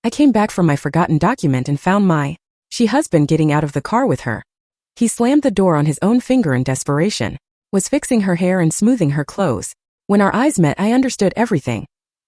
I came back from my forgotten document and found my husband getting out of the car with her. He slammed the door on his own finger in desperation, was fixing her hair and smoothing her clothes. When our eyes met, I understood everything.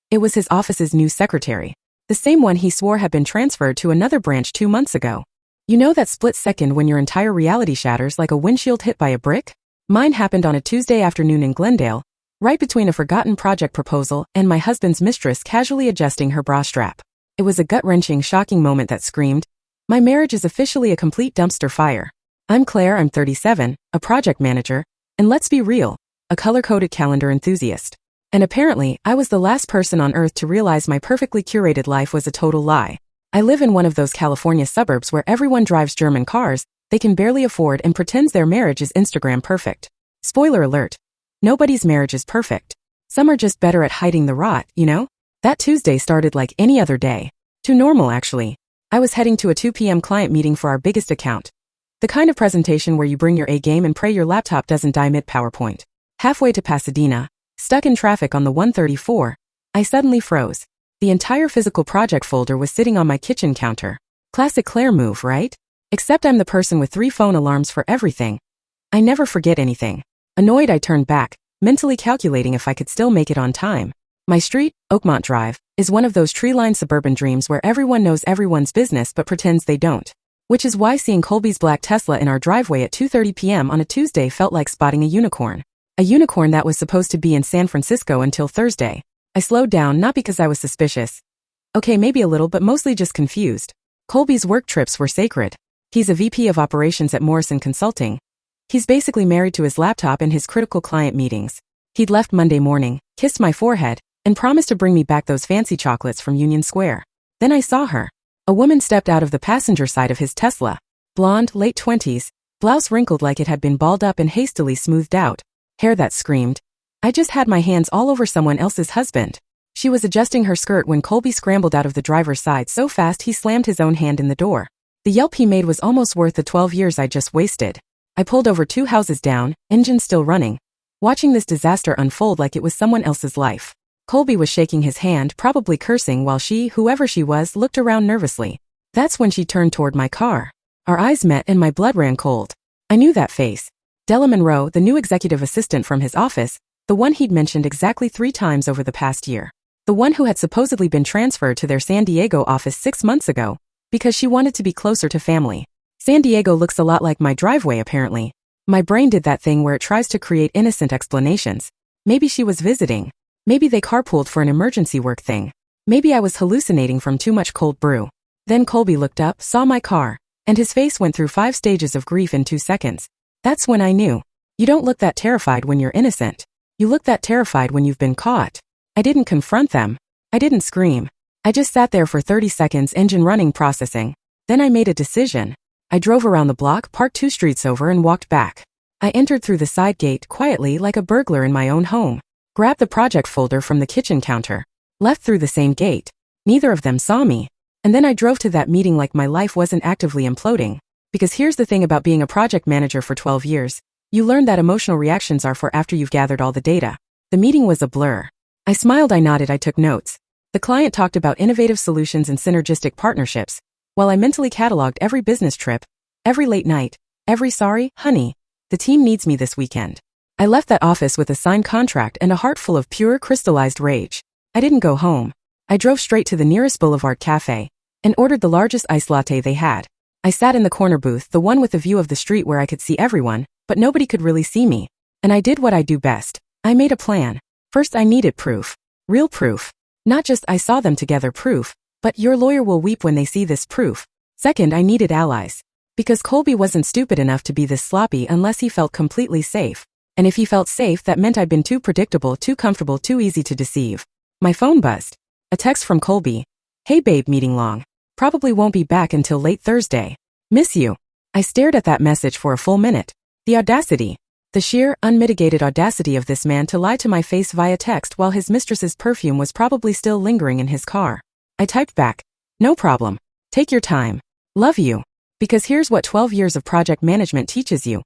It was his office's new secretary, the same one he swore had been transferred to another branch 2 months ago. You know that split second when your entire reality shatters like a windshield hit by a brick? Mine happened on a Tuesday afternoon in Glendale, right between a forgotten project proposal and my husband's mistress casually adjusting her bra strap. It was a gut-wrenching, shocking moment that screamed, my marriage is officially a complete dumpster fire. I'm Claire, I'm 37, a project manager, and let's be real, a color-coded calendar enthusiast. And apparently, I was the last person on earth to realize my perfectly curated life was a total lie. I live in one of those California suburbs where everyone drives German cars they can barely afford and pretends their marriage is Instagram perfect. Spoiler alert. Nobody's marriage is perfect. Some are just better at hiding the rot, you know? That Tuesday started like any other day. Too normal, actually. I was heading to a 2 p.m. client meeting for our biggest account. The kind of presentation where you bring your A game and pray your laptop doesn't die mid-PowerPoint. Halfway to Pasadena, stuck in traffic on the 134, I suddenly froze. The entire physical project folder was sitting on my kitchen counter. Classic Claire move, right? Except I'm the person with 3 phone alarms for everything. I never forget anything. Annoyed, I turned back, mentally calculating if I could still make it on time. My street, Oakmont Drive, is one of those tree-lined suburban dreams where everyone knows everyone's business but pretends they don't. Which is why seeing Colby's black Tesla in our driveway at 2:30 p.m. on a Tuesday felt like spotting a unicorn. A unicorn that was supposed to be in San Francisco until Thursday. I slowed down not because I was suspicious. Okay, maybe a little, but mostly just confused. Colby's work trips were sacred. He's a VP of operations at Morrison Consulting. He's basically married to his laptop and his critical client meetings. He'd left Monday morning, kissed my forehead, and promised to bring me back those fancy chocolates from Union Square. Then I saw her. A woman stepped out of the passenger side of his Tesla. Blonde, late 20s, blouse wrinkled like it had been balled up and hastily smoothed out. Hair that screamed, I just had my hands all over someone else's husband. She was adjusting her skirt when Colby scrambled out of the driver's side so fast he slammed his own hand in the door. The yelp he made was almost worth the 12 years I just wasted. I pulled over 2 houses down, engine still running, watching this disaster unfold like it was someone else's life. Colby was shaking his hand, probably cursing, while she, whoever she was, looked around nervously. That's when she turned toward my car. Our eyes met and my blood ran cold. I knew that face. Della Monroe, the new executive assistant from his office, the one he'd mentioned exactly 3 times over the past year. The one who had supposedly been transferred to their San Diego office 6 months ago, because she wanted to be closer to family. San Diego looks a lot like my driveway, apparently. My brain did that thing where it tries to create innocent explanations. Maybe she was visiting. Maybe they carpooled for an emergency work thing. Maybe I was hallucinating from too much cold brew. Then Colby looked up, saw my car, and his face went through 5 stages of grief in 2 seconds. That's when I knew. You don't look that terrified when you're innocent. You look that terrified when you've been caught. I didn't confront them. I didn't scream. I just sat there for 30 seconds, engine running, processing. Then I made a decision. I drove around the block, parked 2 streets over, and walked back. I entered through the side gate quietly like a burglar in my own home. Grabbed the project folder from the kitchen counter. Left through the same gate. Neither of them saw me. And then I drove to that meeting like my life wasn't actively imploding. Because here's the thing about being a project manager for 12 years. You learn that emotional reactions are for after you've gathered all the data. The meeting was a blur. I smiled, I nodded, I took notes. The client talked about innovative solutions and synergistic partnerships, while I mentally cataloged every business trip, every late night, every sorry, honey, the team needs me this weekend. I left that office with a signed contract and a heart full of pure crystallized rage. I didn't go home. I drove straight to the nearest Boulevard Cafe and ordered the largest iced latte they had. I sat in the corner booth, the one with the view of the street where I could see everyone, but nobody could really see me. And I did what I do best. I made a plan. First, I needed proof. Real proof. Not just I saw them together proof, but your lawyer will weep when they see this proof. Second, I needed allies. Because Colby wasn't stupid enough to be this sloppy unless he felt completely safe. And if he felt safe, that meant I'd been too predictable, too comfortable, too easy to deceive. My phone buzzed. A text from Colby. Hey babe, meeting long. Probably won't be back until late Thursday. Miss you. I stared at that message for a full minute. The audacity. The sheer, unmitigated audacity of this man to lie to my face via text while his mistress's perfume was probably still lingering in his car. I typed back. No problem. Take your time. Love you. Because here's what 12 years of project management teaches you.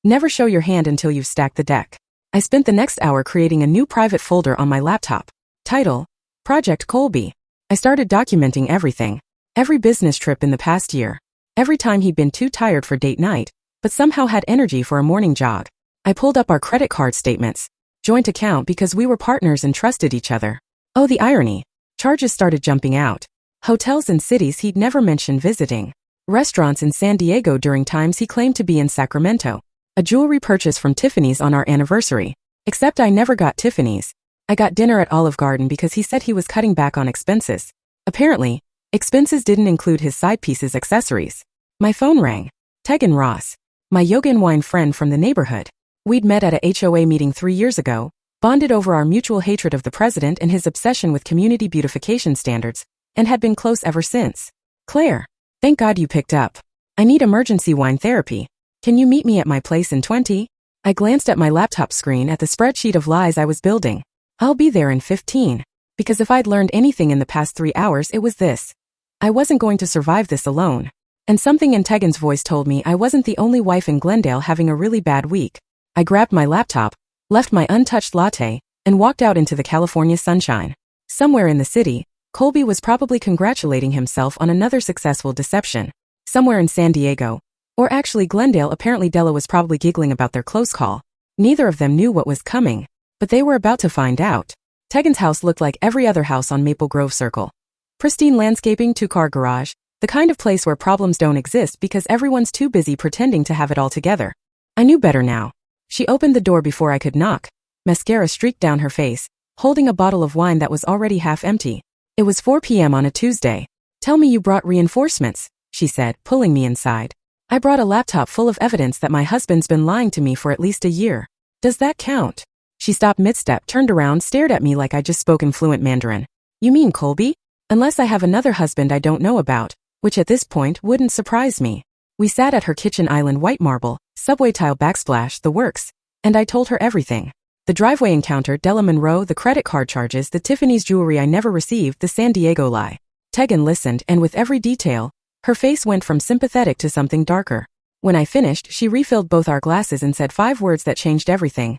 Never show your hand until you've stacked the deck. I spent the next hour creating a new private folder on my laptop. Title: Project Colby. I started documenting everything. Every business trip in the past year. Every time he'd been too tired for date night, but somehow had energy for a morning jog. I pulled up our credit card statements. Joint account because we were partners and trusted each other. Oh, the irony. Charges started jumping out. Hotels in cities he'd never mentioned visiting. Restaurants in San Diego during times he claimed to be in Sacramento. A jewelry purchase from Tiffany's on our anniversary. Except I never got Tiffany's. I got dinner at Olive Garden because he said he was cutting back on expenses. Apparently, expenses didn't include his side pieces accessories. My phone rang. Tegan Ross. My yoga and wine friend from the neighborhood. We'd met at a HOA meeting 3 years ago, bonded over our mutual hatred of the president and his obsession with community beautification standards, and had been close ever since. Claire. Thank God you picked up. I need emergency wine therapy. Can you meet me at my place in 20? I glanced at my laptop screen at the spreadsheet of lies I was building. I'll be there in 15. Because if I'd learned anything in the past 3 hours, it was this. I wasn't going to survive this alone. And something in Tegan's voice told me I wasn't the only wife in Glendale having a really bad week. I grabbed my laptop, left my untouched latte, and walked out into the California sunshine. Somewhere in the city, Colby was probably congratulating himself on another successful deception. Somewhere in San Diego, or actually Glendale, apparently Della was probably giggling about their close call. Neither of them knew what was coming, but they were about to find out. Tegan's house looked like every other house on Maple Grove Circle. Pristine landscaping, 2-car garage, the kind of place where problems don't exist because everyone's too busy pretending to have it all together. I knew better now. She opened the door before I could knock. Mascara streaked down her face, holding a bottle of wine that was already half empty. It was 4 p.m. on a Tuesday. Tell me you brought reinforcements, she said, pulling me inside. I brought a laptop full of evidence that my husband's been lying to me for at least a year. Does that count? She stopped mid-step, turned around, stared at me like I'd just spoken fluent Mandarin. You mean Colby? Unless I have another husband I don't know about, which at this point wouldn't surprise me. We sat at her kitchen island, white marble, subway tile backsplash, the works, and I told her everything. The driveway encounter, Della Monroe, the credit card charges, the Tiffany's jewelry I never received, the San Diego lie. Tegan listened, and with every detail, her face went from sympathetic to something darker. When I finished, she refilled both our glasses and said 5 words that changed everything.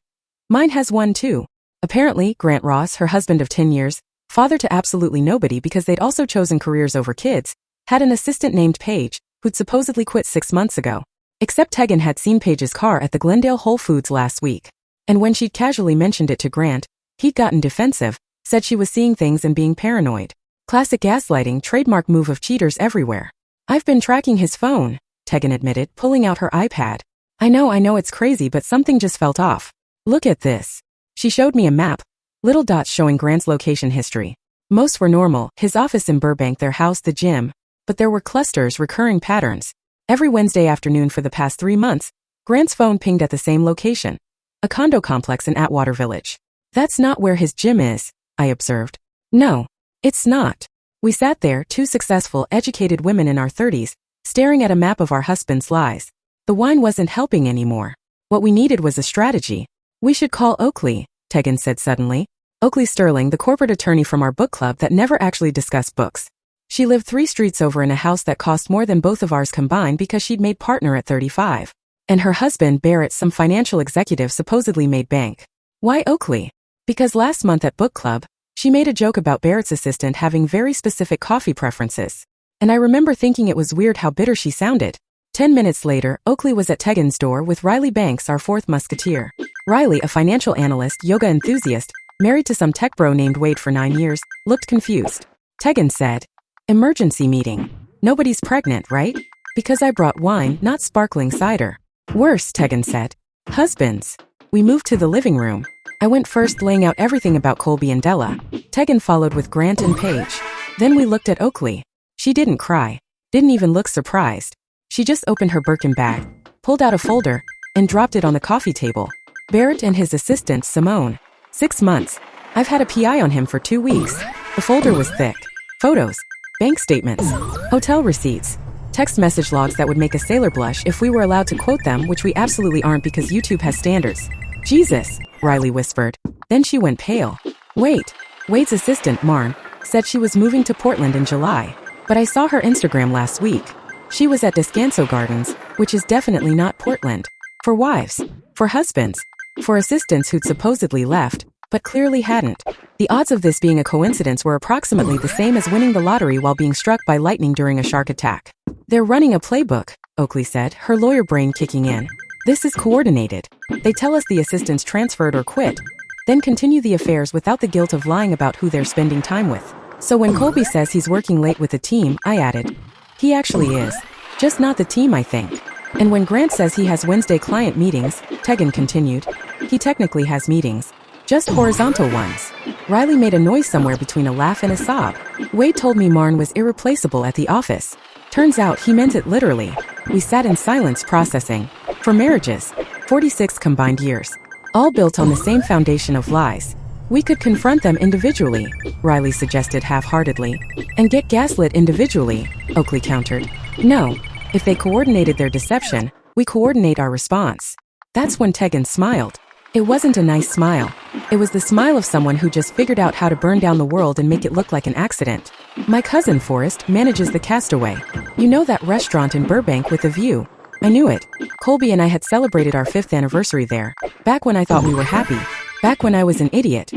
Mine has one too. Apparently, Grant Ross, her husband of 10 years, father to absolutely nobody because they'd also chosen careers over kids, had an assistant named Paige, who'd supposedly quit 6 months ago. Except Tegan had seen Paige's car at the Glendale Whole Foods last week. And when she'd casually mentioned it to Grant, he'd gotten defensive, said she was seeing things and being paranoid. Classic gaslighting, trademark move of cheaters everywhere. I've been tracking his phone, Tegan admitted, pulling out her iPad. I know it's crazy, but something just felt off. Look at this. She showed me a map, little dots showing Grant's location history. Most were normal, his office in Burbank, their house, the gym, but there were clusters, recurring patterns. Every Wednesday afternoon for the past 3 months, Grant's phone pinged at the same location. A condo complex in Atwater Village. That's not where his gym is, I observed. No, it's not. We sat there, 2 successful, educated women in our 30s, staring at a map of our husband's lies. The wine wasn't helping anymore. What we needed was a strategy. We should call Oakley, Tegan said suddenly. Oakley Sterling, the corporate attorney from our book club that never actually discussed books. She lived 3 streets over in a house that cost more than both of ours combined because she'd made partner at 35. And her husband, Barrett, some financial executive, supposedly made bank. Why Oakley? Because last month at book club, she made a joke about Barrett's assistant having very specific coffee preferences. And I remember thinking it was weird how bitter she sounded. 10 minutes later, Oakley was at Tegan's door with Riley Banks, our 4th musketeer. Riley, a financial analyst, yoga enthusiast, married to some tech bro named Wade for 9 years, looked confused. Tegan said, "Emergency meeting. Nobody's pregnant, right? Because I brought wine, not sparkling cider." Worse, Tegan said. Husbands. We moved to the living room. I went first, laying out everything about Colby and Della. Tegan followed with Grant and Paige. Then we looked at Oakley. She didn't cry. Didn't even look surprised. She just opened her Birkin bag, pulled out a folder, and dropped it on the coffee table. Barrett and his assistant, Simone. 6 months. I've had a PI on him for 2 weeks. The folder was thick. Photos, bank statements, hotel receipts, text message logs that would make a sailor blush if we were allowed to quote them, which we absolutely aren't because YouTube has standards. Jesus, Riley whispered. Then she went pale. Wait. Wade's assistant, Marn, said she was moving to Portland in July. But I saw her Instagram last week. She was at Descanso Gardens, which is definitely not Portland. For wives. For husbands. For assistants who'd supposedly left. but clearly hadn't. The odds of this being a coincidence were approximately the same as winning the lottery while being struck by lightning during a shark attack. They're running a playbook, Oakley said, her lawyer brain kicking in. This is coordinated. They tell us the assistants transferred or quit, then continue the affairs without the guilt of lying about who they're spending time with. So when Colby says he's working late with the team, I added, he actually is. Just not the team, I think. And when Grant says he has Wednesday client meetings, Tegan continued, he technically has meetings. Just horizontal ones. Riley made a noise somewhere between a laugh and a sob. Wade told me Marn was irreplaceable at the office. Turns out he meant it literally. We sat in silence processing. For marriages, 46 combined years. All built on the same foundation of lies. We could confront them individually, Riley suggested half-heartedly. And get gaslit individually, Oakley countered. No. If they coordinated their deception, we coordinate our response. That's when Tegan smiled. It wasn't a nice smile. It was the smile of someone who just figured out how to burn down the world and make it look like an accident. My cousin, Forrest, manages the Castaway. You know that restaurant in Burbank with a view? I knew it. Colby and I had celebrated our 5th anniversary there. Back when I thought we were happy. Back when I was an idiot.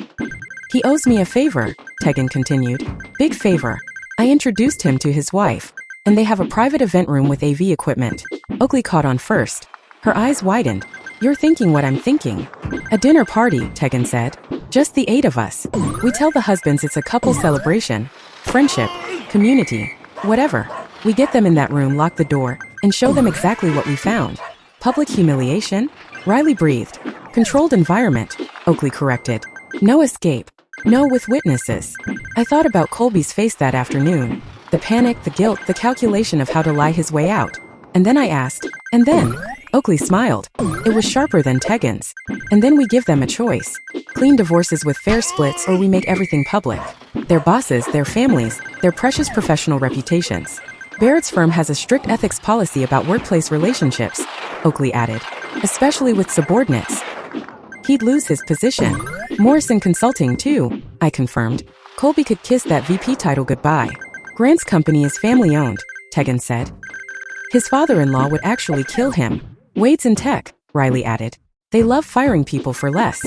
He owes me a favor, Tegan continued. Big favor. I introduced him to his wife. And they have a private event room with AV equipment. Oakley caught on first. Her eyes widened. You're thinking what I'm thinking. A dinner party, Tegan said. Just the 8 of us. We tell the husbands it's a couple celebration. Friendship. Community. Whatever. We get them in that room, lock the door, and show them exactly what we found. Public humiliation? Riley breathed. Controlled environment, Oakley corrected. No escape. No with witnesses. I thought about Colby's face that afternoon. The panic, the guilt, the calculation of how to lie his way out. And then I asked, and then? Oakley smiled. It was sharper than Tegan's. And then we give them a choice. Clean divorces with fair splits or we make everything public. Their bosses, their families, their precious professional reputations. Barrett's firm has a strict ethics policy about workplace relationships, Oakley added. Especially with subordinates. He'd lose his position. Morrison Consulting too, I confirmed. Colby could kiss that VP title goodbye. Grant's company is family-owned, Tegan said. His father-in-law would actually kill him. Wade's in tech, Riley added. They love firing people for less.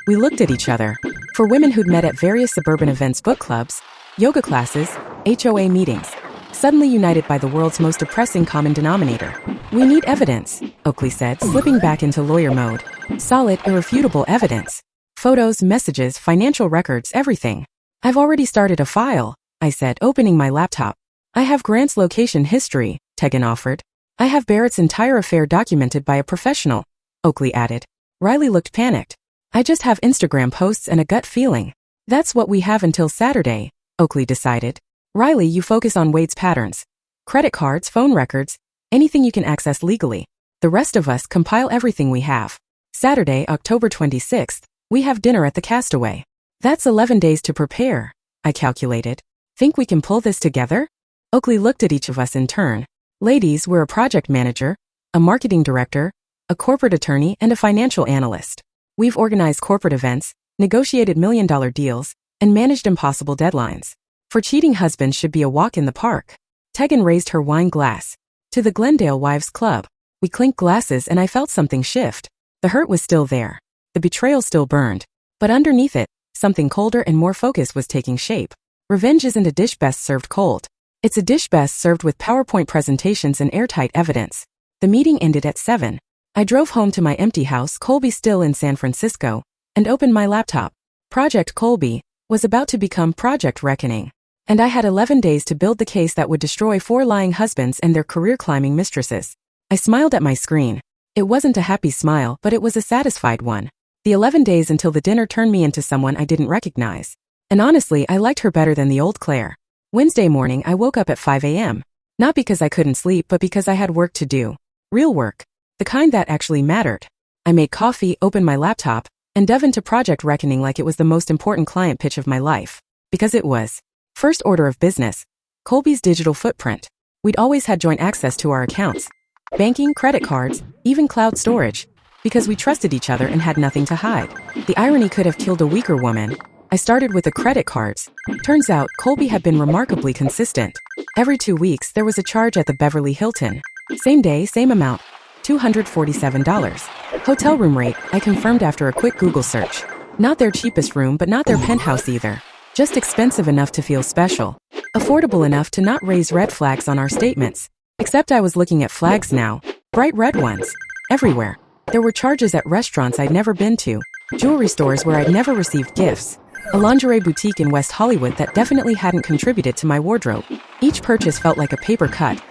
We looked at each other. For women who'd met at various suburban events, book clubs, yoga classes, HOA meetings, suddenly united by the world's most depressing common denominator. We need evidence, Oakley said, slipping back into lawyer mode. Solid, irrefutable evidence. Photos, messages, financial records, everything. I've already started a file, I said, opening my laptop. I have Grant's location history, Tegan offered. I have Barrett's entire affair documented by a professional, Oakley added. Riley looked panicked. I just have Instagram posts and a gut feeling. That's what we have until Saturday, Oakley decided. Riley, you focus on Wade's patterns. Credit cards, phone records, anything you can access legally. The rest of us compile everything we have. Saturday, October 26th, we have dinner at the Castaway. That's 11 days to prepare, I calculated. Think we can pull this together? Oakley looked at each of us in turn. Ladies, we're a project manager, a marketing director, a corporate attorney, and a financial analyst. We've organized corporate events, negotiated million-dollar deals, and managed impossible deadlines. For cheating husbands should be a walk in the park. Tegan raised her wine glass. To the Glendale Wives Club. We clinked glasses and I felt something shift. The hurt was still there. The betrayal still burned. But underneath it, something colder and more focused was taking shape. Revenge isn't a dish best served cold. It's a dish best served with PowerPoint presentations and airtight evidence. The meeting ended at 7. I drove home to my empty house, Colby still in San Francisco, and opened my laptop. Project Colby was about to become Project Reckoning. And I had 11 days to build the case that would destroy 4 lying husbands and their career-climbing mistresses. I smiled at my screen. It wasn't a happy smile, but it was a satisfied one. The 11 days until the dinner turned me into someone I didn't recognize. And honestly, I liked her better than the old Claire. Wednesday morning, I woke up at 5 a.m. Not because I couldn't sleep, but because I had work to do. Real work. The kind that actually mattered. I made coffee, opened my laptop, and dove into Project Reckoning like it was the most important client pitch of my life. Because it was. First order of business. Colby's digital footprint. We'd always had joint access to our accounts. Banking, credit cards, even cloud storage. Because we trusted each other and had nothing to hide. The irony could have killed a weaker woman. I started with the credit cards. Turns out, Colby had been remarkably consistent. Every 2 weeks, there was a charge at the Beverly Hilton. Same day, same amount. $247. Hotel room rate, I confirmed after a quick Google search. Not their cheapest room, but not their penthouse either. Just expensive enough to feel special. Affordable enough to not raise red flags on our statements. Except I was looking at flags now. Bright red ones. Everywhere. There were charges at restaurants I'd never been to. Jewelry stores where I'd never received gifts. A lingerie boutique in West Hollywood that definitely hadn't contributed to my wardrobe. Each purchase felt like a paper cut.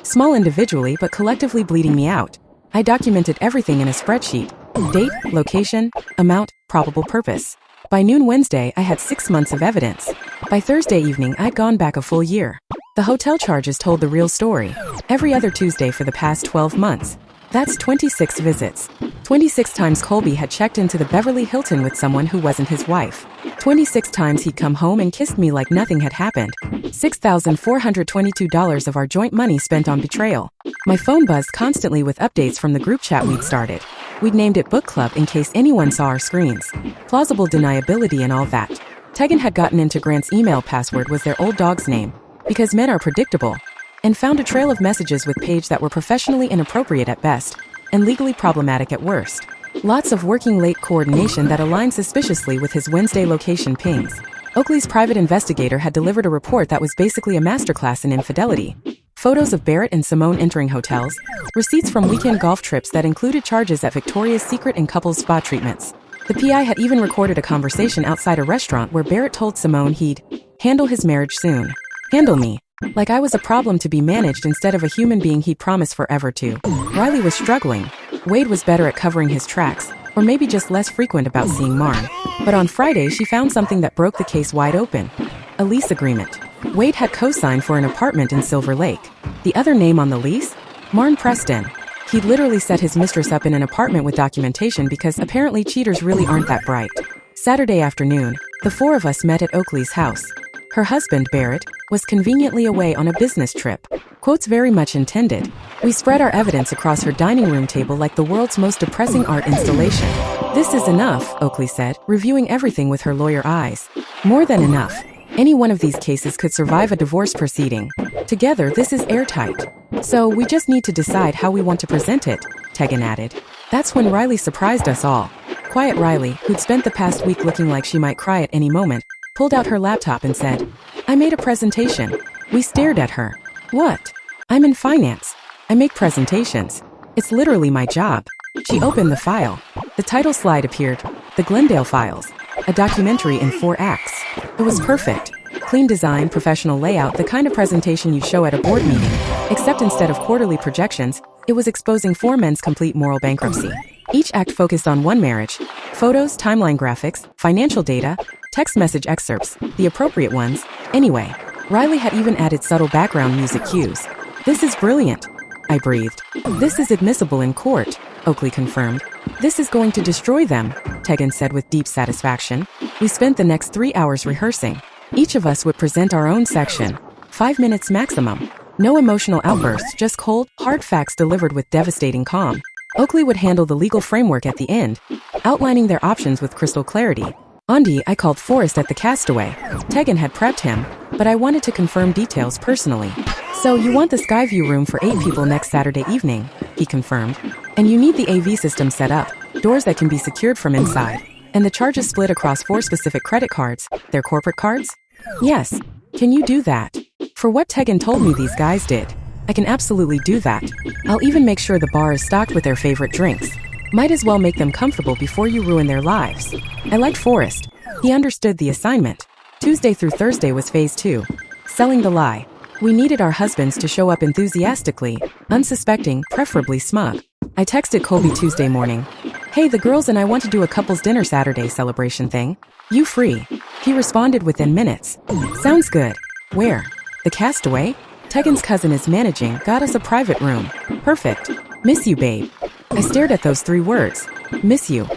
Small individually, but collectively bleeding me out. I documented everything in a spreadsheet. Date, location, amount, probable purpose. By noon Wednesday, I had 6 months of evidence. By Thursday evening, I'd gone back a full year. The hotel charges told the real story. Every other Tuesday for the past 12 months. That's 26 visits. 26 times Colby had checked into the Beverly Hilton with someone who wasn't his wife. 26 times he'd come home and kissed me like nothing had happened. $6,422 of our joint money spent on betrayal. My phone buzzed constantly with updates from the group chat we'd started. We'd named it Book Club in case anyone saw our screens. Plausible deniability and all that. Tegan had gotten into Grant's email password was their old dog's name. Because men are predictable. And found a trail of messages with Paige that were professionally inappropriate at best, and legally problematic at worst. Lots of working late coordination that aligned suspiciously with his Wednesday location pings. Oakley's private investigator had delivered a report that was basically a masterclass in infidelity. Photos of Barrett and Simone entering hotels, receipts from weekend golf trips that included charges at Victoria's Secret and couples spa treatments. The PI had even recorded a conversation outside a restaurant where Barrett told Simone he'd handle his marriage soon. Handle me. Like I was a problem to be managed instead of a human being he'd promised forever to. Riley was struggling. Wade was better at covering his tracks, or maybe just less frequent about seeing Marn. But on Friday she found something that broke the case wide open. A lease agreement. Wade had co-signed for an apartment in Silver Lake. The other name on the lease? Marn Preston. He'd literally set his mistress up in an apartment with documentation because apparently cheaters really aren't that bright. Saturday afternoon, the four of us met at Oakley's house. Her husband, Barrett, was conveniently away on a business trip. Quotes very much intended. We spread our evidence across her dining room table like the world's most depressing art installation. This is enough, Oakley said, reviewing everything with her lawyer eyes. More than enough. Any one of these cases could survive a divorce proceeding. Together, this is airtight. So, we just need to decide how we want to present it, Tegan added. That's when Riley surprised us all. Quiet Riley, who'd spent the past week looking like she might cry at any moment, pulled out her laptop and said, I made a presentation. We stared at her. What? I'm in finance. I make presentations. It's literally my job. She opened the file. The title slide appeared, The Glendale Files, a documentary in 4 acts. It was perfect. Clean design, professional layout, the kind of presentation you show at a board meeting, except instead of quarterly projections, it was exposing 4 men's complete moral bankruptcy. Each act focused on one marriage. Photos, timeline graphics, financial data, text message excerpts, the appropriate ones. Anyway, Riley had even added subtle background music cues. This is brilliant, I breathed. This is admissible in court, Oakley confirmed. This is going to destroy them, Tegan said with deep satisfaction. We spent the next 3 hours rehearsing. Each of us would present our own section. 5 minutes maximum. No emotional outbursts, just cold, hard facts delivered with devastating calm. Oakley would handle the legal framework at the end, outlining their options with crystal clarity. Andy, I called Forrest at the Castaway. Tegan had prepped him, but I wanted to confirm details personally. So you want the Skyview room for 8 people next Saturday evening, he confirmed. And you need the AV system set up, doors that can be secured from inside. And the charges split across 4 specific credit cards, their corporate cards? Yes. Can you do that? For what Tegan told me these guys did. I can absolutely do that. I'll even make sure the bar is stocked with their favorite drinks. Might as well make them comfortable before you ruin their lives. I liked Forrest. He understood the assignment. Tuesday through Thursday was phase 2. Selling the lie. We needed our husbands to show up enthusiastically, unsuspecting, preferably smug. I texted Colby Tuesday morning. Hey, the girls and I want to do a couple's dinner Saturday celebration thing. You free? He responded within minutes. Sounds good. Where? The Castaway? Tegan's cousin is managing, got us a private room. Perfect. Miss you, babe. I stared at those 3 words. Miss you.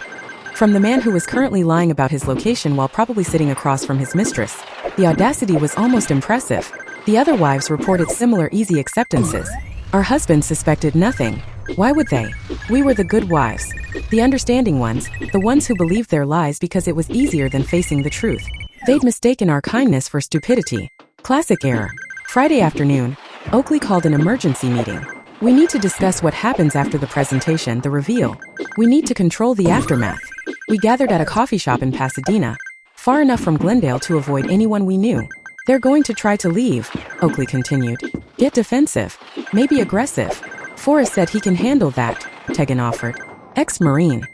From the man who was currently lying about his location while probably sitting across from his mistress. The audacity was almost impressive. The other wives reported similar easy acceptances. Our husbands suspected nothing. Why would they? We were the good wives. The understanding ones, the ones who believed their lies because it was easier than facing the truth. They'd mistaken our kindness for stupidity. Classic error. Friday afternoon, Oakley called an emergency meeting. We need to discuss what happens after the presentation, the reveal. We need to control the aftermath. We gathered at a coffee shop in Pasadena, far enough from Glendale to avoid anyone we knew. They're going to try to leave, Oakley continued. Get defensive, maybe aggressive. Forrest said he can handle that, Tegan offered. Ex-Marine.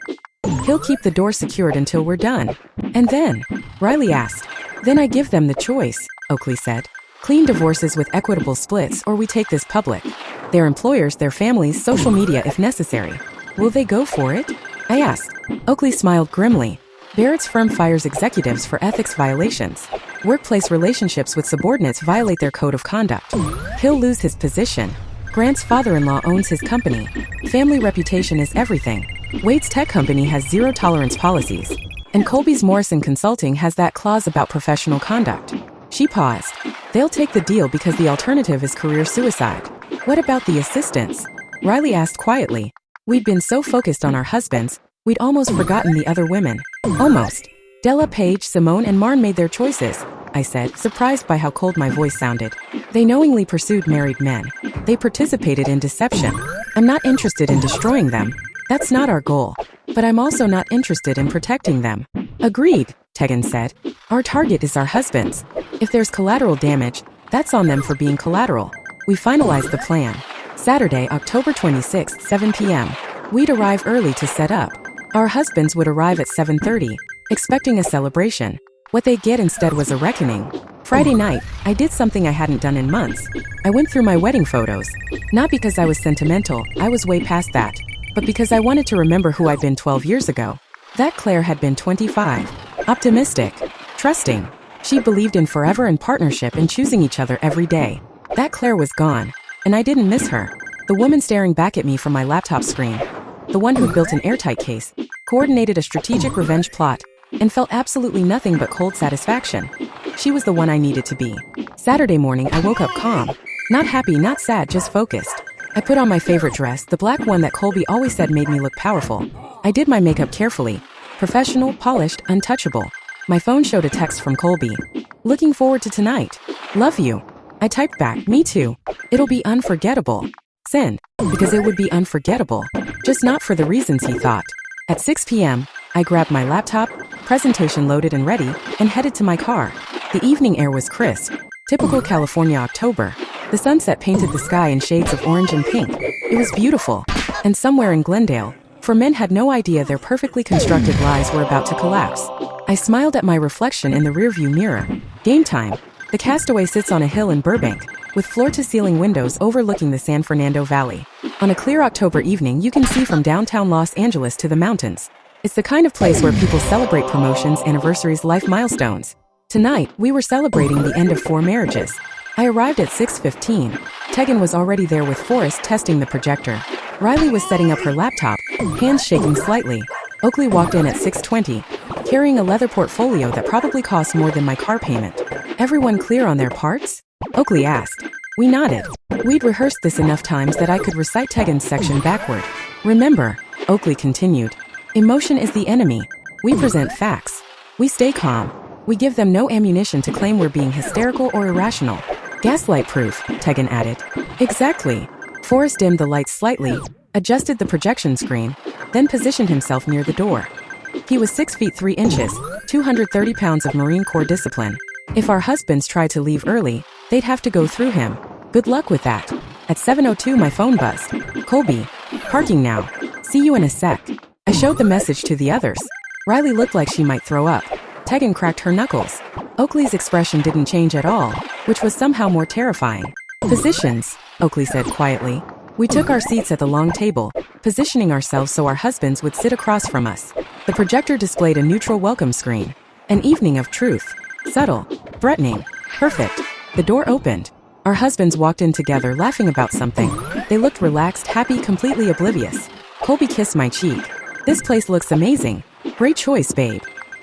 He'll keep the door secured until we're done. And then? Riley asked. Then I give them the choice, Oakley said. Clean divorces with equitable splits, or we take this public. Their employers, their families, social media if necessary. Will they go for it? I asked. Oakley smiled grimly. Barrett's firm fires executives for ethics violations. Workplace relationships with subordinates violate their code of conduct. He'll lose his position. Grant's father-in-law owns his company. Family reputation is everything. Wade's tech company has zero-tolerance policies. And Colby's Morrison Consulting has that clause about professional conduct. She paused. They'll take the deal because the alternative is career suicide. What about the assistants? Riley asked quietly. We'd been so focused on our husbands, we'd almost forgotten the other women. Almost. Della, Paige, Simone, and Marn made their choices, I said, surprised by how cold my voice sounded. They knowingly pursued married men. They participated in deception. I'm not interested in destroying them. That's not our goal. But I'm also not interested in protecting them. Agreed, Tegan said. Our target is our husbands. If there's collateral damage, that's on them for being collateral. We finalized the plan. Saturday, October 26th, 7 p.m. We'd arrive early to set up. Our husbands would arrive at 7:30, expecting a celebration. What they'd get instead was a reckoning. Friday night, I did something I hadn't done in months. I went through my wedding photos. Not because I was sentimental, I was way past that. But because I wanted to remember who I'd been 12 years ago. That Claire had been 25. Optimistic. Trusting. She believed in forever and partnership and choosing each other every day. That Claire was gone. And I didn't miss her. The woman staring back at me from my laptop screen. The one who built an airtight case, coordinated a strategic revenge plot, and felt absolutely nothing but cold satisfaction. She was the one I needed to be. Saturday morning, I woke up calm. Not happy, not sad, just focused. I put on my favorite dress, the black one that Colby always said made me look powerful. I did my makeup carefully. Professional, polished, untouchable. My phone showed a text from Colby. Looking forward to tonight. Love you. I typed back, me too. It'll be unforgettable. Send. Because it would be unforgettable. Just not for the reasons he thought. At 6 p.m., I grabbed my laptop, presentation loaded and ready, and headed to my car. The evening air was crisp. Typical California October. The sunset painted the sky in shades of orange and pink. It was beautiful. And somewhere in Glendale, for men had no idea their perfectly constructed lives were about to collapse. I smiled at my reflection in the rearview mirror. Game time. The Castaway sits on a hill in Burbank, with floor-to-ceiling windows overlooking the San Fernando Valley. On a clear October evening, you can see from downtown Los Angeles to the mountains. It's the kind of place where people celebrate promotions, anniversaries, life milestones. Tonight, we were celebrating the end of 4 marriages. I arrived at 6:15. Tegan was already there with Forrest testing the projector. Riley was setting up her laptop, hands shaking slightly. Oakley walked in at 6:20, carrying a leather portfolio that probably cost more than my car payment. Everyone clear on their parts? Oakley asked. We nodded. We'd rehearsed this enough times that I could recite Tegan's section backward. Remember, Oakley continued, emotion is the enemy. We present facts. We stay calm. We give them no ammunition to claim we're being hysterical or irrational. Gaslight proof, Tegan added. Exactly. Forrest dimmed the lights slightly, adjusted the projection screen, then positioned himself near the door. He was 6 feet 3 inches, 230 pounds of Marine Corps discipline. If our husbands tried to leave early, they'd have to go through him. Good luck with that. At 7:02 my phone buzzed. Colby. Parking now. See you in a sec. I showed the message to the others. Riley looked like she might throw up. Tegan cracked her knuckles. Oakley's expression didn't change at all, which was somehow more terrifying. Positions, Oakley said quietly. We took our seats at the long table, positioning ourselves so our husbands would sit across from us. The projector displayed a neutral welcome screen. An evening of truth. Subtle. Threatening. Perfect. The door opened. Our husbands walked in together laughing about something. They looked relaxed, happy, completely oblivious. Colby kissed my cheek. This place looks amazing. Great choice, babe.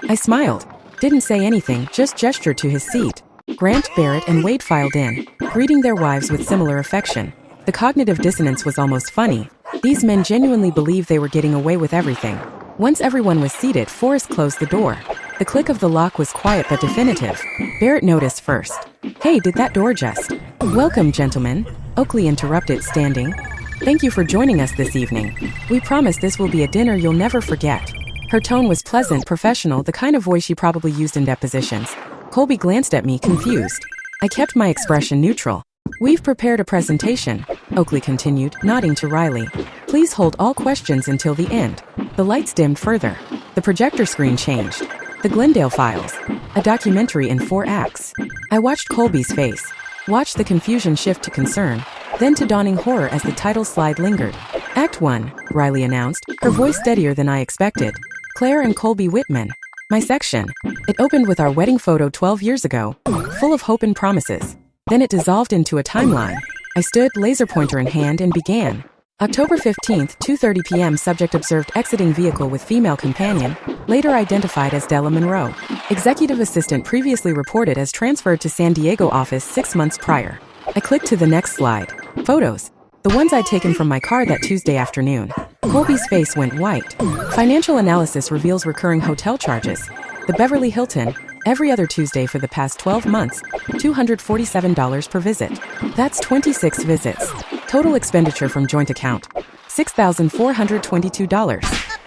I smiled. Didn't say anything, just gestured to his seat. Grant, Barrett, and Wade filed in, greeting their wives with similar affection. The cognitive dissonance was almost funny. These men genuinely believed they were getting away with everything. Once everyone was seated, Forrest closed the door. The click of the lock was quiet but definitive. Barrett noticed first. Hey, did that door just... Welcome, gentlemen, Oakley interrupted, standing. Thank you for joining us this evening. We promise this will be a dinner you'll never forget. Her tone was pleasant, professional, the kind of voice she probably used in depositions. Colby glanced at me, confused. I kept my expression neutral. "We've prepared a presentation," Oakley continued, nodding to Riley. "Please hold all questions until the end." The lights dimmed further. The projector screen changed. The Glendale Files. A documentary in 4 acts. I watched Colby's face. Watched the confusion shift to concern, then to dawning horror as the title slide lingered. "Act 1, Riley announced, her voice steadier than I expected. "Claire and Colby Whitman." My section. It opened with our wedding photo 12 years ago, full of hope and promises. Then it dissolved into a timeline. I stood, laser pointer in hand, and began. October 15th, 2:30 p.m. Subject observed exiting vehicle with female companion, later identified as Della Monroe. Executive assistant previously reported as transferred to San Diego office 6 months prior. I clicked to the next slide. Photos. The ones I'd taken from my car that Tuesday afternoon. Colby's face went white. Financial analysis reveals recurring hotel charges. The Beverly Hilton, every other Tuesday for the past 12 months, $247 per visit. That's 26 visits. Total expenditure from joint account, $6,422.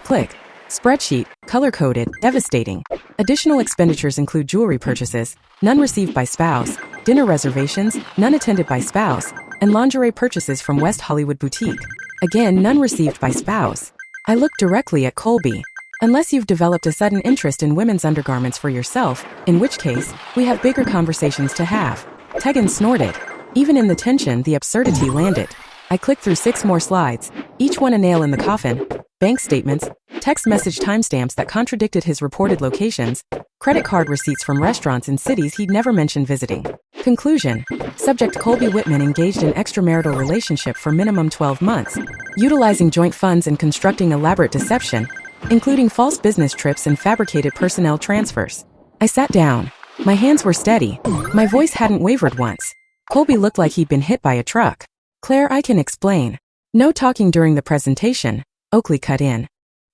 Click. Spreadsheet, color-coded, devastating. Additional expenditures include jewelry purchases, none received by spouse, dinner reservations, none attended by spouse, and lingerie purchases from West Hollywood Boutique. Again, none received by spouse. I looked directly at Colby. "Unless you've developed a sudden interest in women's undergarments for yourself, in which case, we have bigger conversations to have." Tegan snorted. Even in the tension, the absurdity landed. I clicked through 6 more slides, each one a nail in the coffin. Bank statements, text message timestamps that contradicted his reported locations, credit card receipts from restaurants in cities he'd never mentioned visiting. Conclusion. Subject Colby Whitman engaged in extramarital relationship for minimum 12 months, utilizing joint funds and constructing elaborate deception, including false business trips and fabricated personnel transfers. I sat down. My hands were steady. My voice hadn't wavered once. Colby looked like he'd been hit by a truck. "Claire, I can explain." "No talking during the presentation," Oakley cut in.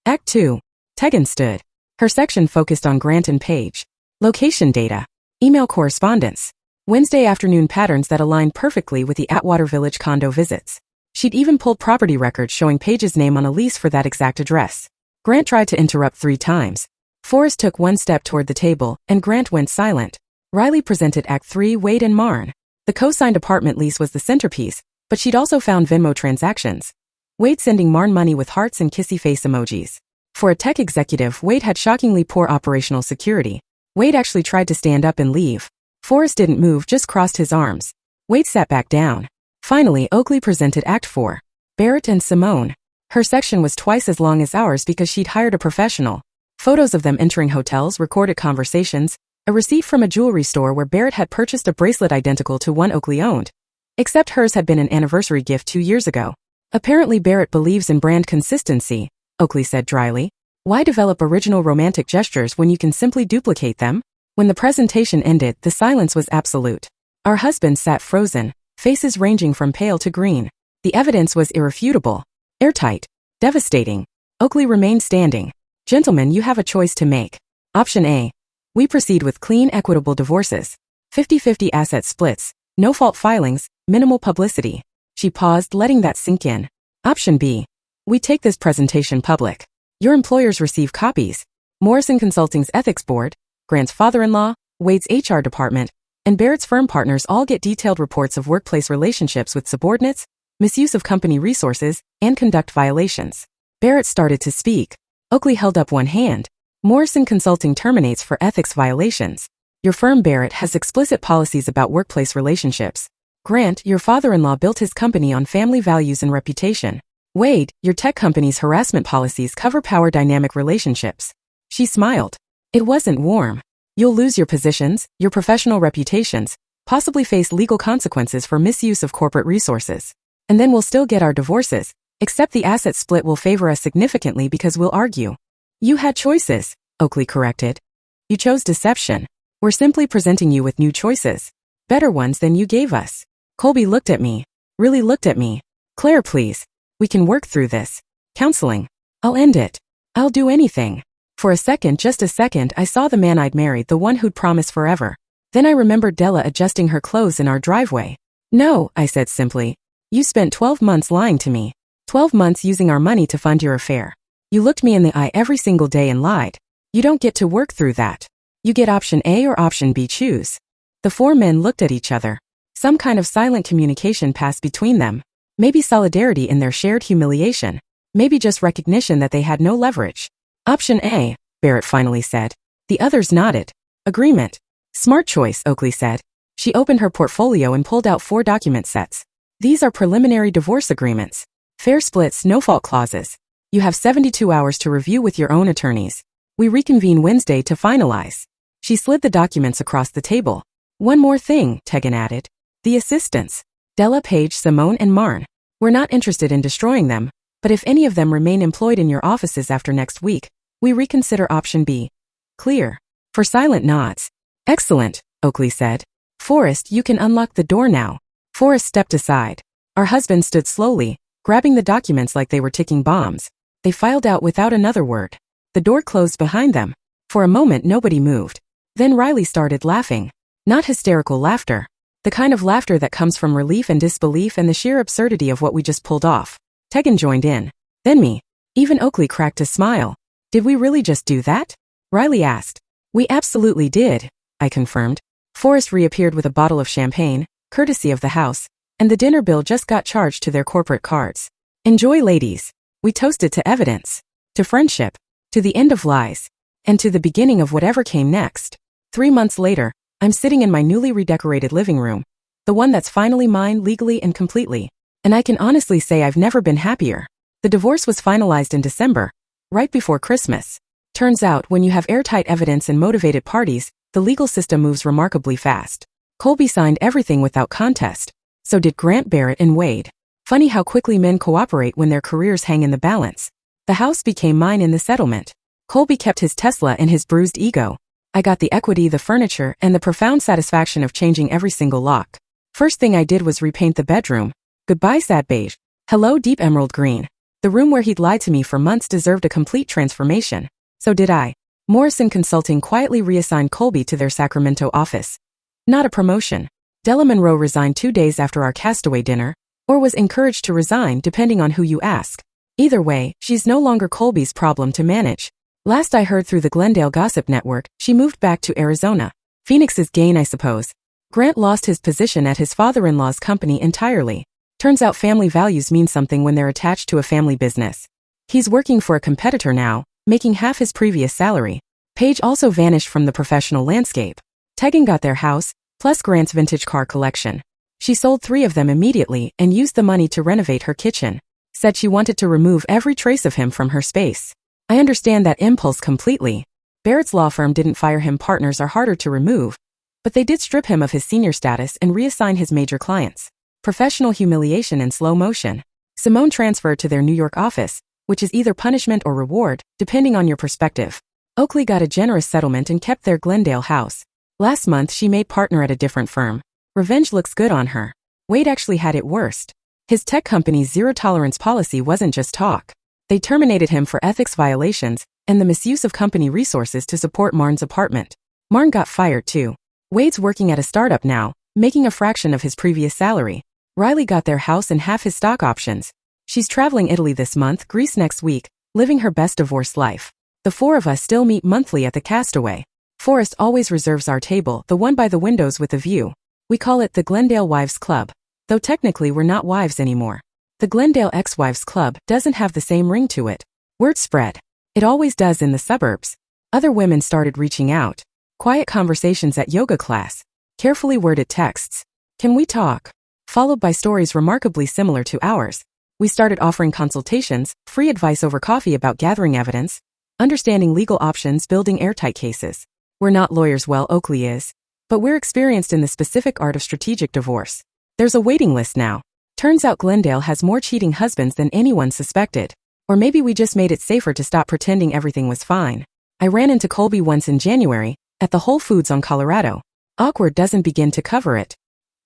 Act 2. Tegan stood. Her section focused on Grant and Page. Location data. Email correspondence. Wednesday afternoon patterns that aligned perfectly with the Atwater Village condo visits. She'd even pulled property records showing Page's name on a lease for that exact address. Grant tried to interrupt 3 times. Forrest took 1 step toward the table, and Grant went silent. Riley presented Act 3, Wade and Marn. The co-signed apartment lease was the centerpiece, but she'd also found Venmo transactions. Wade sending Marn money with hearts and kissy face emojis. For a tech executive, Wade had shockingly poor operational security. Wade actually tried to stand up and leave. Forrest didn't move, just crossed his arms. Wade sat back down. Finally, Oakley presented Act 4. Barrett and Simone. Her section was twice as long as ours because she'd hired a professional. Photos of them entering hotels, recorded conversations, a receipt from a jewelry store where Barrett had purchased a bracelet identical to one Oakley owned. Except hers had been an anniversary gift 2 years ago. "Apparently Barrett believes in brand consistency," Oakley said dryly. "Why develop original romantic gestures when you can simply duplicate them?" When the presentation ended, the silence was absolute. Our husbands sat frozen, faces ranging from pale to green. The evidence was irrefutable. Airtight. Devastating. Oakley remained standing. "Gentlemen, you have a choice to make. Option A. We proceed with clean, equitable divorces. 50-50 asset splits. No fault filings, minimal publicity." She paused, letting that sink in. Option B. We take this presentation public. Your employers receive copies. Morrison Consulting's ethics board, Grant's father-in-law, Wade's HR department, and Barrett's firm partners all get detailed reports of workplace relationships with subordinates, misuse of company resources, and conduct violations. Barrett started to speak. Oakley held up one hand. "Morrison Consulting terminates for ethics violations. Your firm, Barrett, has explicit policies about workplace relationships. Grant, your father-in-law built his company on family values and reputation. Wade, your tech company's harassment policies cover power dynamic relationships." She smiled. It wasn't warm. "You'll lose your positions, your professional reputations, possibly face legal consequences for misuse of corporate resources. And then we'll still get our divorces, except the asset split will favor us significantly because we'll argue." "You had choices," Oakley corrected. "You chose deception. We're simply presenting you with new choices. Better ones than you gave us." Colby looked at me. Really looked at me. "Claire, please. We can work through this. Counseling. I'll end it. I'll do anything." For a second, just a second, I saw the man I'd married, the one who'd promised forever. Then I remembered Della adjusting her clothes in our driveway. "No," I said simply. "You spent 12 months lying to me. 12 months using our money to fund your affair. You looked me in the eye every single day and lied. You don't get to work through that. You get option A or option B, choose. The four men looked at each other. Some kind of silent communication passed between them. Maybe solidarity in their shared humiliation. Maybe just recognition that they had no leverage. Option A, Barrett finally said. The others nodded. Agreement. Smart choice, Oakley said. She opened her portfolio and pulled out 4 document sets. These are preliminary divorce agreements. Fair splits, no-fault clauses. You have 72 hours to review with your own attorneys. We reconvene Wednesday to finalize. She slid the documents across the table. One more thing, Tegan added. The assistants. Della, Paige, Simone, and Marn. We're not interested in destroying them, but if any of them remain employed in your offices after next week, we reconsider option B. Clear. For silent nods. Excellent, Oakley said. Forrest, you can unlock the door now. Forrest stepped aside. Our husbands stood slowly, grabbing the documents like they were ticking bombs. They filed out without another word. The door closed behind them. For a moment nobody moved. Then Riley started laughing. Not hysterical laughter. The kind of laughter that comes from relief and disbelief and the sheer absurdity of what we just pulled off. Tegan joined in. Then me. Even Oakley cracked a smile. Did we really just do that? Riley asked. We absolutely did, I confirmed. Forrest reappeared with a bottle of champagne, courtesy of the house, and the dinner bill just got charged to their corporate cards. Enjoy, ladies. We toasted to evidence, to friendship, to the end of lies, and to the beginning of whatever came next. 3 months later, I'm sitting in my newly redecorated living room, the one that's finally mine legally and completely, and I can honestly say I've never been happier. The divorce was finalized in December, right before Christmas. Turns out, when you have airtight evidence and motivated parties, the legal system moves remarkably fast. Colby signed everything without contest. So did Grant, Barrett, and Wade. Funny how quickly men cooperate when their careers hang in the balance. The house became mine in the settlement. Colby kept his Tesla and his bruised ego. I got the equity, the furniture, and the profound satisfaction of changing every single lock. First thing I did was repaint the bedroom. Goodbye sad beige. Hello deep emerald green. The room where he'd lied to me for months deserved a complete transformation. So did I. Morrison Consulting quietly reassigned Colby to their Sacramento office. Not a promotion. Della Monroe resigned 2 days after our castaway dinner, or was encouraged to resign depending on who you ask. Either way, she's no longer Colby's problem to manage. Last I heard through the Glendale Gossip Network, she moved back to Arizona. Phoenix's gain, I suppose. Grant lost his position at his father-in-law's company entirely. Turns out family values mean something when they're attached to a family business. He's working for a competitor now, making half his previous salary. Paige also vanished from the professional landscape. Tegan got their house, plus Grant's vintage car collection. She sold 3 of them immediately and used the money to renovate her kitchen. Said she wanted to remove every trace of him from her space. I understand that impulse completely. Barrett's law firm didn't fire him. Partners are harder to remove, but they did strip him of his senior status and reassign his major clients. Professional humiliation in slow motion. Simone transferred to their New York office, which is either punishment or reward, depending on your perspective. Oakley got a generous settlement and kept their Glendale house. Last month she made partner at a different firm. Revenge looks good on her. Wade actually had it worst. His tech company's zero-tolerance policy wasn't just talk. They terminated him for ethics violations and the misuse of company resources to support Marn's apartment. Marn got fired too. Wade's working at a startup now, making a fraction of his previous salary. Riley got their house and half his stock options. She's traveling Italy this month, Greece next week, living her best divorce life. The 4 of us still meet monthly at the Castaway. Forrest always reserves our table, the one by the windows with the view. We call it the Glendale Wives Club, though technically we're not wives anymore. The Glendale Ex-Wives Club doesn't have the same ring to it. Word spread. It always does in the suburbs. Other women started reaching out. Quiet conversations at yoga class. Carefully worded texts. Can we talk? Followed by stories remarkably similar to ours. We started offering consultations, free advice over coffee about gathering evidence, understanding legal options, building airtight cases. We're not lawyers, well, Oakley is, but we're experienced in the specific art of strategic divorce. There's a waiting list now. Turns out Glendale has more cheating husbands than anyone suspected. Or maybe we just made it safer to stop pretending everything was fine. I ran into Colby once in January, at the Whole Foods on Colorado. Awkward doesn't begin to cover it.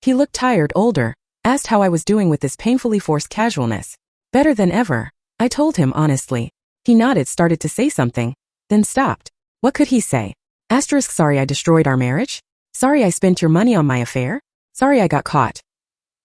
He looked tired, older, asked how I was doing with this painfully forced casualness. Better than ever, I told him honestly. He nodded, started to say something, then stopped. What could he say? Asterisk, sorry I destroyed our marriage? Sorry I spent your money on my affair? Sorry I got caught.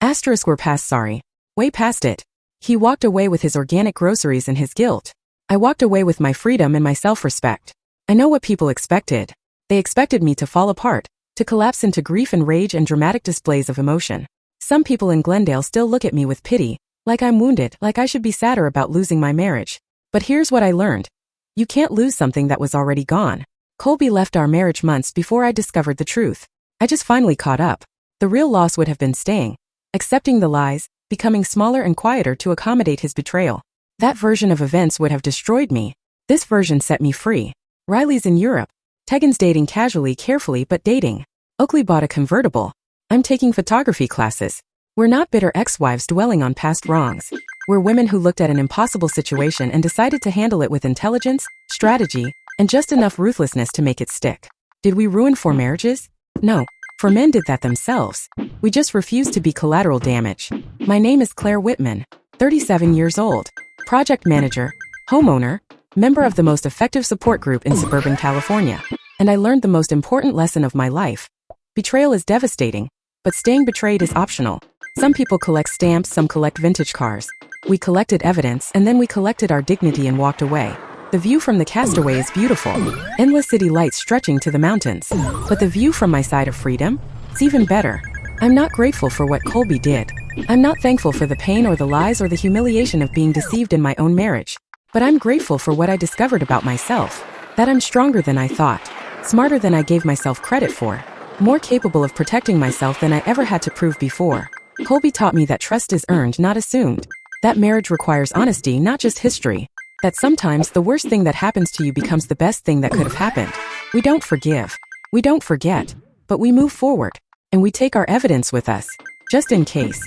Asterisk, we're past sorry. Way past it. He walked away with his organic groceries and his guilt. I walked away with my freedom and my self-respect. I know what people expected. They expected me to fall apart, to collapse into grief and rage and dramatic displays of emotion. Some people in Glendale still look at me with pity, like I'm wounded, like I should be sadder about losing my marriage. But here's what I learned. You can't lose something that was already gone. Colby left our marriage months before I discovered the truth. I just finally caught up. The real loss would have been staying, accepting the lies, becoming smaller and quieter to accommodate his betrayal. That version of events would have destroyed me. This version set me free. Riley's in Europe. Tegan's dating casually, carefully, but dating. Oakley bought a convertible. I'm taking photography classes. We're not bitter ex-wives dwelling on past wrongs. We're women who looked at an impossible situation and decided to handle it with intelligence, strategy, and just enough ruthlessness to make it stick. Did we ruin 4 marriages? No. 4 men did that themselves. We just refused to be collateral damage. My name is Claire Whitman, 37 years old, project manager, homeowner, member of the most effective support group in suburban California. And I learned the most important lesson of my life. Betrayal is devastating, but staying betrayed is optional. Some people collect stamps, some collect vintage cars. We collected evidence, and then we collected our dignity and walked away. The view from the Castaway is beautiful, endless city lights stretching to the mountains. But the view from my side of freedom? It's even better. I'm not grateful for what Colby did. I'm not thankful for the pain or the lies or the humiliation of being deceived in my own marriage. But I'm grateful for what I discovered about myself. That I'm stronger than I thought, smarter than I gave myself credit for, more capable of protecting myself than I ever had to prove before. Colby taught me that trust is earned, not assumed. That marriage requires honesty, not just history. That sometimes the worst thing that happens to you becomes the best thing that could have happened. We don't forgive. We don't forget. But we move forward. And we take our evidence with us. Just in case.